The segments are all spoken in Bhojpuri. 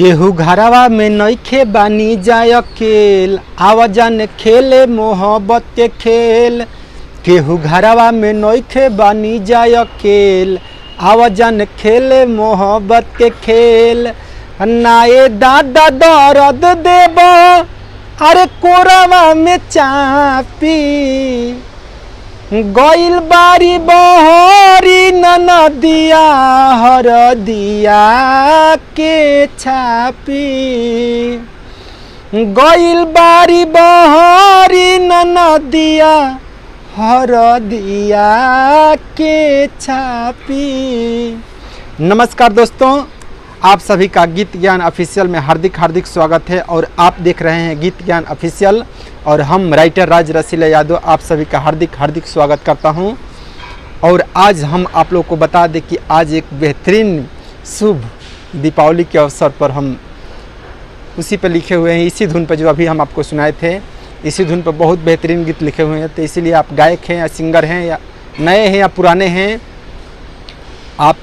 केहू घरवा में नइखे बानी जाय अकेल, आवाजन खेले मोहब्बत के खेल। केहू घरवा में नइखे बानी जाय अकेल, आवाजन खेले मोहब्बत के खेल। नाये दादा दर्द देबो, अरे कोरवा में चापी। गइल बारी बहरी ननदिया, हरदिया के छापी। गइल बारी बहरी ननदिया, हरदिया के छापी। नमस्कार दोस्तों, आप सभी का गीत ज्ञान ऑफिशियल में हार्दिक स्वागत है। और आप देख रहे हैं गीत ज्ञान ऑफिशियल और हम राइटर राज रसीला यादव आप सभी का हार्दिक स्वागत करता हूं। और आज हम आप लोग को बता दें कि आज एक बेहतरीन शुभ दीपावली के अवसर पर हम उसी पर लिखे हुए हैं, इसी धुन पर जो अभी हम आपको सुनाए थे, इसी धुन पर बहुत बेहतरीन गीत लिखे हुए हैं। तो इसीलिए आप गायक हैं या सिंगर हैं या नए हैं या पुराने हैं, आप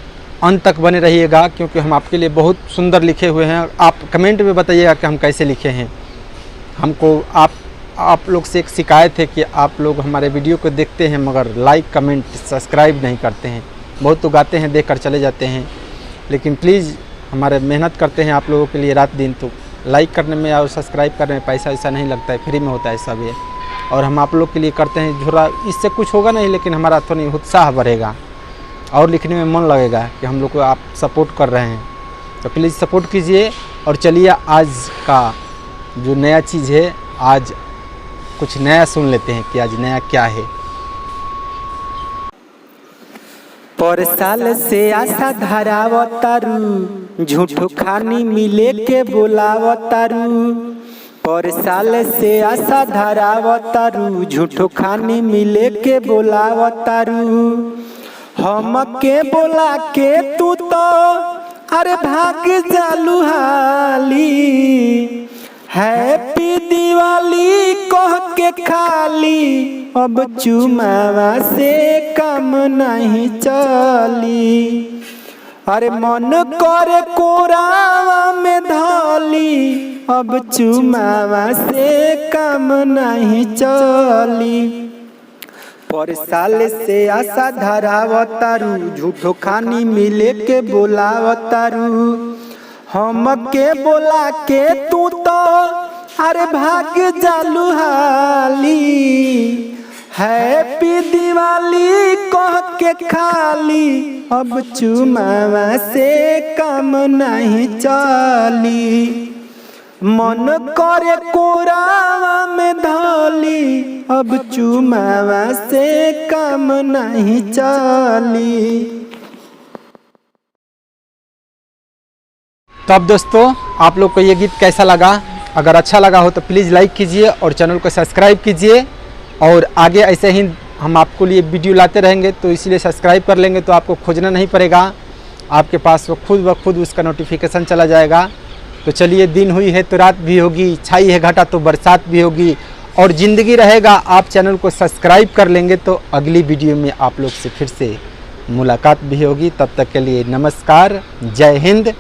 अंत तक बने रहिएगा क्योंकि हम आपके लिए बहुत सुंदर लिखे हुए हैं। आप कमेंट में बताइएगा कि हम कैसे लिखे हैं। हमको आप लोग से एक शिकायत है कि आप लोग हमारे वीडियो को देखते हैं मगर लाइक कमेंट सब्सक्राइब नहीं करते हैं। बहुत तो गाते हैं, देख कर चले जाते हैं, लेकिन प्लीज़ हमारे मेहनत करते हैं आप लोगों के लिए रात दिन। तो लाइक करने में और सब्सक्राइब करने में पैसा ऐसा नहीं लगता है, फ्री में होता है सब ये। और हम आप लोग के लिए करते हैं, थोड़ा इससे कुछ होगा नहीं लेकिन हमारा थोड़ा उत्साह बढ़ेगा और लिखने में मन लगेगा कि हम लोग को आप सपोर्ट कर रहे हैं। तो प्लीज़ सपोर्ट कीजिए। और चलिए आज का जो नया चीज़ है, आज कुछ नया सुन लेते हैं कि आज नया क्या है। पर साल से आशा धरावतारू, झूठो खानी मिले के बोलावतारू। पर साल से आशा धरावतारू, झूठो खानी मिले के बोलावतारू। हम के बोला के तू तो अरे भाग जालू हाली। हैप्पी दिवाली कह के खाली, अब चुमावा से काम नहीं चली। अरे मन करे कोरावा में धाली, अब चुमावा से काम नहीं चली। पर साल से आशा धरावतारू, झूठो खानी मिले के बोलावतारू। हम के बोला के तू तो अरे भाग जालू हाली। हैप्पी दिवाली कह के खाली, अब चुमावा से काम नहीं चली। मन करे कोरावा में धाली, अब चुमावा से काम नहीं चली। तो अब दोस्तों आप लोग को ये गीत कैसा लगा? अगर अच्छा लगा हो तो प्लीज़ लाइक कीजिए और चैनल को सब्सक्राइब कीजिए। और आगे ऐसे ही हम आपको लिए वीडियो लाते रहेंगे, तो इसीलिए सब्सक्राइब कर लेंगे तो आपको खोजना नहीं पड़ेगा, आपके पास वो खुद उसका नोटिफिकेशन चला जाएगा। तो चलिए, दिन हुई है तो रात भी होगी, छाई है घटा तो बरसात भी होगी, और ज़िंदगी रहेगा। आप चैनल को सब्सक्राइब कर लेंगे तो अगली वीडियो में आप लोग से फिर से मुलाकात भी होगी। तब तक के लिए नमस्कार, जय हिंद।